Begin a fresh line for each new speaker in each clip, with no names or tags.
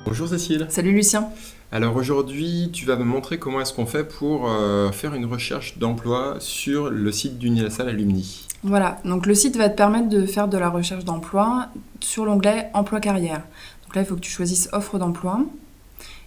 Bonjour Cécile.
Salut Lucien.
Alors aujourd'hui, tu vas me montrer comment est-ce qu'on fait pour faire une recherche d'emploi sur le site d'Unilassal Alumni.
Voilà, donc le site va te permettre de faire de la recherche d'emploi sur l'onglet Emploi carrière. Donc là, il faut que tu choisisses Offre d'emploi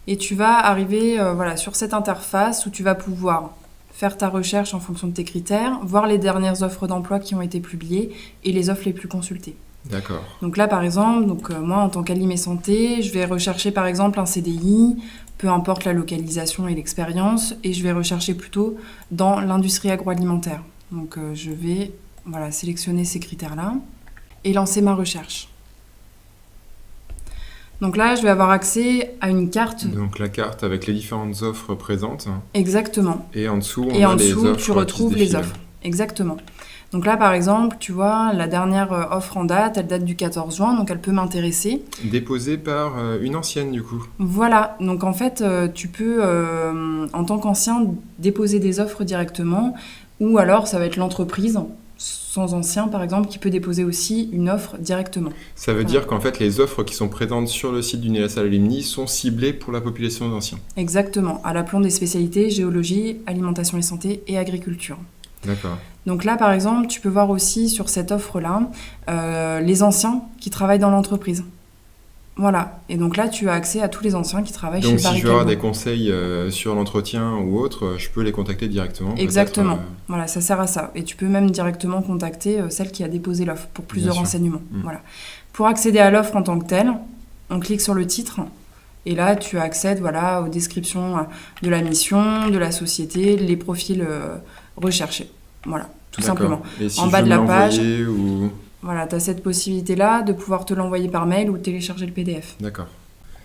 et tu vas arriver sur cette interface où tu vas pouvoir faire ta recherche en fonction de tes critères, voir les dernières offres d'emploi qui ont été publiées et les offres les plus consultées.
D'accord.
Donc là, par exemple, moi, en tant qu'Alim et Santé, je vais rechercher par exemple un CDI, peu importe la localisation et l'expérience, et je vais rechercher plutôt dans l'industrie agroalimentaire. Donc je vais sélectionner ces critères-là et lancer ma recherche. Donc là, je vais avoir accès à une carte.
Donc la carte avec les différentes offres présentes.
Exactement.
Et en dessous,
et en
a les
dessous,
offres
tu retrouves les offres. Exactement. Donc là, par exemple, tu vois, la dernière offre en date, elle date du 14 juin, donc elle peut m'intéresser.
Déposée par une ancienne, du coup.
Voilà, donc en fait, tu peux, en tant qu'ancien, déposer des offres directement, ou alors ça va être l'entreprise, sans ancien par exemple, qui peut déposer aussi une offre directement.
Ça veut dire qu'en fait, les offres qui sont présentes sur le site d'Unilassal Alumni sont ciblées pour la population d'anciens.
Exactement, à l'aplomb des spécialités géologie, alimentation et santé et agriculture.
D'accord.
Donc là, par exemple, tu peux voir aussi sur cette offre-là les anciens qui travaillent dans l'entreprise. Voilà. Et donc là, tu as accès à tous les anciens qui travaillent
donc
chez Barry
si je veux avoir
Callebaut.
des conseils sur l'entretien ou autre, je peux les contacter directement.
Exactement. Voilà, ça sert à ça. Et tu peux même directement contacter celle qui a déposé l'offre pour plus de renseignements. Voilà. Pour accéder à l'offre en tant que telle, on clique sur le titre. Et là, tu accèdes aux descriptions de la mission, de la société, les profils recherchés. Voilà, tout simplement.
Et si
en
je
bas
veux
de la page,
ou...
voilà, tu as cette possibilité-là de pouvoir te l'envoyer par mail ou télécharger le PDF.
D'accord.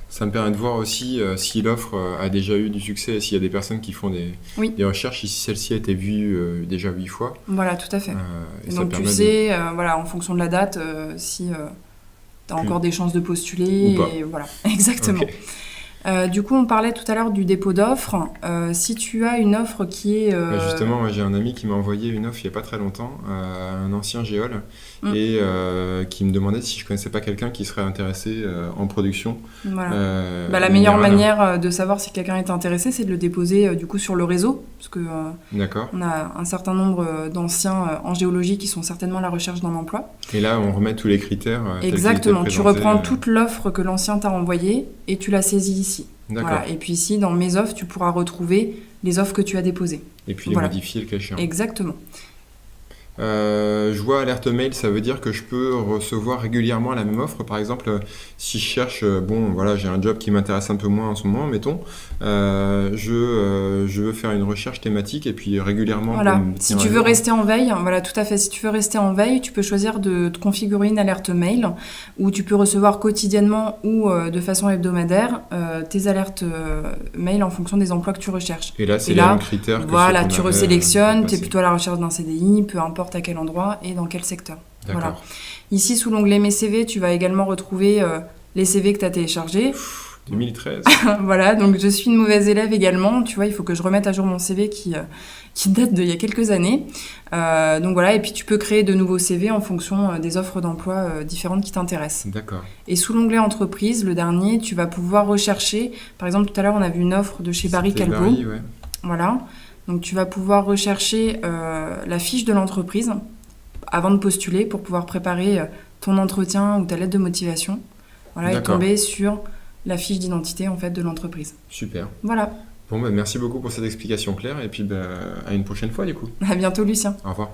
Ça me permet de voir aussi si l'offre a déjà eu du succès, s'il y a des personnes qui font des recherches, si celle-ci a été vue déjà 8 fois.
Voilà, tout à fait.
Et
donc tu sais, en fonction de la date, si tu as encore des chances de postuler.
Ou pas.
Et voilà, exactement.
Okay.
Du coup, on parlait tout à l'heure du dépôt d'offres. Si tu as une offre qui est...
Justement, j'ai un ami qui m'a envoyé une offre il n'y a pas très longtemps, un ancien géol, et qui me demandait si je connaissais pas quelqu'un qui serait intéressé en production.
Voilà. La meilleure manière de savoir si quelqu'un est intéressé, c'est de le déposer du coup sur le réseau, parce que on a un certain nombre d'anciens en géologie qui sont certainement à la recherche d'un emploi.
Et là, on remet tous les critères.
Exactement. Tu reprends toute l'offre que l'ancien t'a envoyée et tu la saisis ici. Voilà. Et puis ici, dans mes offres, tu pourras retrouver les offres que tu as déposées.
Et puis les modifier le cas échéant.
Exactement.
Je vois alerte mail, ça veut dire que je peux recevoir régulièrement la même offre. Par exemple, si je cherche, j'ai un job qui m'intéresse un peu moins en ce moment, mettons, je veux faire une recherche thématique et puis régulièrement...
Voilà, si tu veux rester en veille, tout à fait. Si tu veux rester en veille, tu peux choisir de te configurer une alerte mail où tu peux recevoir quotidiennement ou de façon hebdomadaire tes alertes mail en fonction des emplois que tu recherches.
Et là, c'est les mêmes critères que
voilà, tu resélectionnes, tu es plutôt à la recherche d'un CDI, peu importe à quel endroit et dans quel secteur. Voilà. Ici, sous l'onglet Mes CV, tu vas également retrouver les CV que tu as téléchargés.
2013.
Voilà, donc je suis une mauvaise élève également. Tu vois, il faut que je remette à jour mon CV qui date d'il y a quelques années. Donc voilà, et puis tu peux créer de nouveaux CV en fonction des offres d'emploi différentes qui t'intéressent.
D'accord.
Et sous l'onglet Entreprise, le dernier, tu vas pouvoir rechercher. Par exemple, tout à l'heure, on a vu une offre de chez Barry Callebaut.
Ouais.
Voilà. Donc tu vas pouvoir rechercher la fiche de l'entreprise avant de postuler pour pouvoir préparer ton entretien ou ta lettre de motivation. Voilà, et tomber sur la fiche d'identité en fait de l'entreprise.
Super.
Voilà.
Bon, merci beaucoup pour cette explication claire et puis à une prochaine fois du coup.
À bientôt Lucien.
Au revoir.